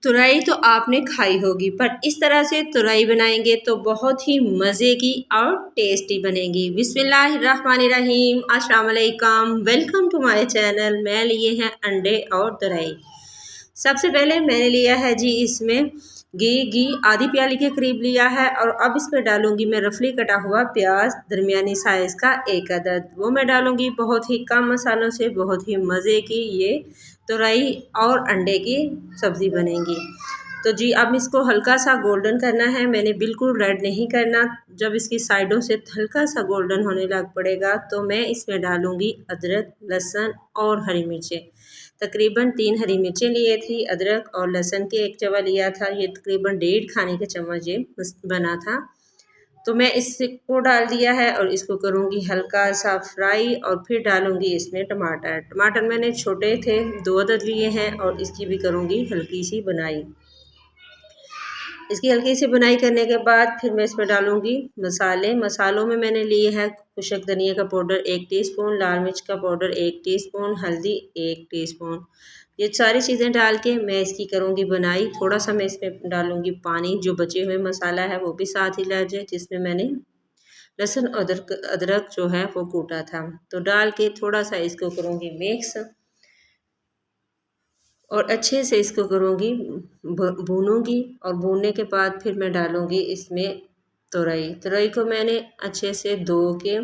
तुरई तो आपने खाई होगी, पर इस तरह से तुरई बनाएंगे तो बहुत ही मज़े की और टेस्टी बनेगी। बिस्मिल्लाहिर्रहमानिर्रहीम, अस्सलाम वालेकुम, वेलकम टू माय चैनल। मैं लिए हैं अंडे और तुरई। सबसे पहले मैंने लिया है जी इसमें घी आधी प्याली के करीब लिया है, और अब इसमें डालूंगी मैं रफली कटा हुआ प्याज दरमियानी साइज़ का एक अदद, वो मैं डालूंगी। बहुत ही कम मसालों से बहुत ही मज़े की ये तुरई और अंडे की सब्ज़ी बनेगी। तो जी अब इसको हल्का सा गोल्डन करना है, मैंने बिल्कुल रेड नहीं करना। जब इसकी साइडों से हल्का सा गोल्डन होने लग पड़ेगा तो मैं इसमें डालूंगी अदरक, लहसुन और हरी मिर्चें। तकरीबन 3 हरी मिर्चें लिए थी, अदरक और लहसुन के एक चवा लिया था। ये तकरीबन 1.5 खाने के चम्मच ये बना था। तो मैं इसको डाल दिया है और इसको करूँगी हल्का सा फ्राई, और फिर डालूँगी इसमें टमाटर। टमाटर मैंने छोटे थे, 2 अदद लिए हैं, और इसकी भी करूँगी हल्की सी बनाई। इसकी हल्की सी बुनाई करने के बाद फिर मैं इसमें डालूँगी मसाले। मसालों में मैंने लिए है खुशक धनिया का पाउडर 1 टीस्पून, लाल मिर्च का पाउडर 1 टीस्पून, हल्दी 1 टीस्पून। ये सारी चीज़ें डाल के मैं इसकी करूँगी बनाई। थोड़ा सा मैं इसमें डालूँगी पानी, जो बचे हुए मसाला है वो भी साथ ही डाल जाए, जिसमें मैंने लहसुन अदरक अदरक जो है वो कूटा था। तो डाल के थोड़ा सा इसको करूँगी मिक्स, और अच्छे से इसको करूँगी भूनूंगी। और भूनने के बाद फिर मैं डालूँगी इसमें तुरई को मैंने अच्छे से धो के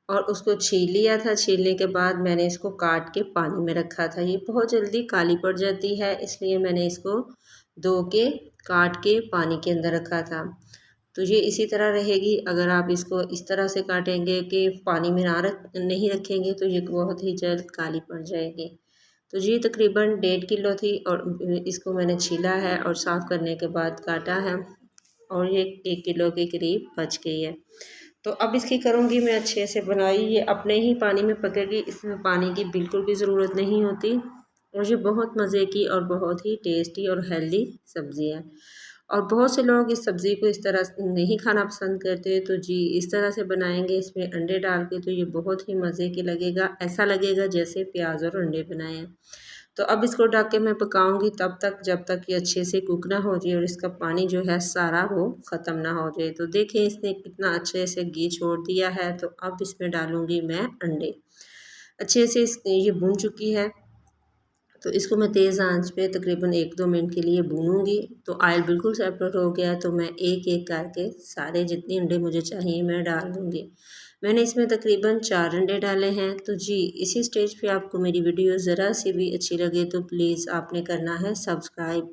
और उसको छील लिया था। छीलने के बाद मैंने इसको काट के पानी में रखा था। ये बहुत जल्दी काली पड़ जाती है, इसलिए मैंने इसको धो के काट के पानी के अंदर रखा था। तो ये इसी तरह रहेगी। अगर आप इसको इस तरह से काटेंगे कि पानी में नहीं रखेंगे तो ये बहुत ही जल्द काली पड़ जाएगी। तो ये तकरीबन 1.5 किलो थी, और इसको मैंने छीला है और साफ़ करने के बाद काटा है, और ये 1 किलो के करीब बच गई है। तो अब इसकी करूँगी मैं अच्छे से बनाई। ये अपने ही पानी में पकेगी, इसमें पानी की बिल्कुल भी ज़रूरत नहीं होती, और ये बहुत मज़े की और बहुत ही टेस्टी और हेल्दी सब्ज़ी है। और बहुत से लोग इस सब्ज़ी को इस तरह नहीं खाना पसंद करते, तो जी इस तरह से बनाएंगे इसमें अंडे डाल के, तो ये बहुत ही मज़े की लगेगा। ऐसा लगेगा जैसे प्याज और अंडे बनाए हैं। तो अब इसको ढक के मैं पकाऊंगी तब तक जब तक ये अच्छे से कुक ना हो जाए और इसका पानी जो है सारा वो ख़त्म ना हो जाए। तो देखें इसने कितना अच्छे से घी छोड़ दिया है। तो अब इसमें डालूंगी मैं अंडे। अच्छे से ये भून चुकी है, तो इसको मैं तेज़ आंच पे तकरीबन 1-2 मिनट के लिए भूनूंगी। तो ऑयल बिल्कुल सेपरेट हो गया, तो मैं एक एक करके सारे जितने अंडे मुझे चाहिए मैं डाल दूंगी। मैंने इसमें तकरीबन 4 अंडे डाले हैं। तो जी इसी स्टेज पे आपको मेरी वीडियो ज़रा सी भी अच्छी लगे तो प्लीज़ आपने करना है सब्सक्राइब,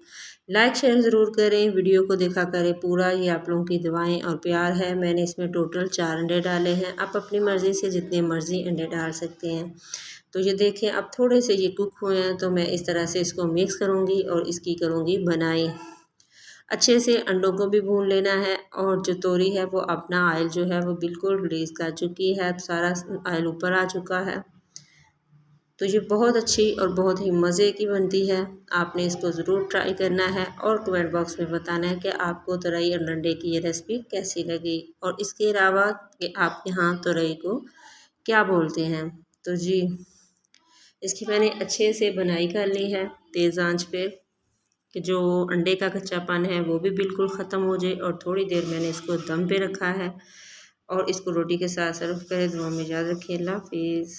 लाइक शेयर ज़रूर करें, वीडियो को देखा करें पूरा। ये आप लोगों की दुआएं और प्यार है। मैंने इसमें टोटल 4 अंडे डाले हैं। आप अपनी मर्ज़ी से जितने मर्ज़ी अंडे डाल सकते हैं। तो ये देखें अब थोड़े से ये कुक हुए हैं, तो मैं इस तरह से इसको मिक्स करूँगी और इसकी करूँगी बनाई। अच्छे से अंडों को भी भून लेना है, और जो तोरी है वो अपना ऑयल जो है वो बिल्कुल रिलीज़ कर चुकी है, तो सारा ऑयल ऊपर आ चुका है। तो ये बहुत अच्छी और बहुत ही मज़े की बनती है। आपने इसको ज़रूर ट्राई करना है, और कमेंट बॉक्स में बताना है कि आपको तुरई और अंडे की ये रेसिपी कैसी लगी, और इसके अलावा कि आप यहाँ तुरई को क्या बोलते हैं। तो जी इसकी मैंने अच्छे से बनाई कर ली है तेज़ आंच पे, कि जो अंडे का कच्चापन है वो भी बिल्कुल ख़त्म हो जाए। और थोड़ी देर मैंने इसको दम पे रखा है, और इसको रोटी के साथ सर्व करें। दुआ में याद रखिए। अल्लाह हाफिज़।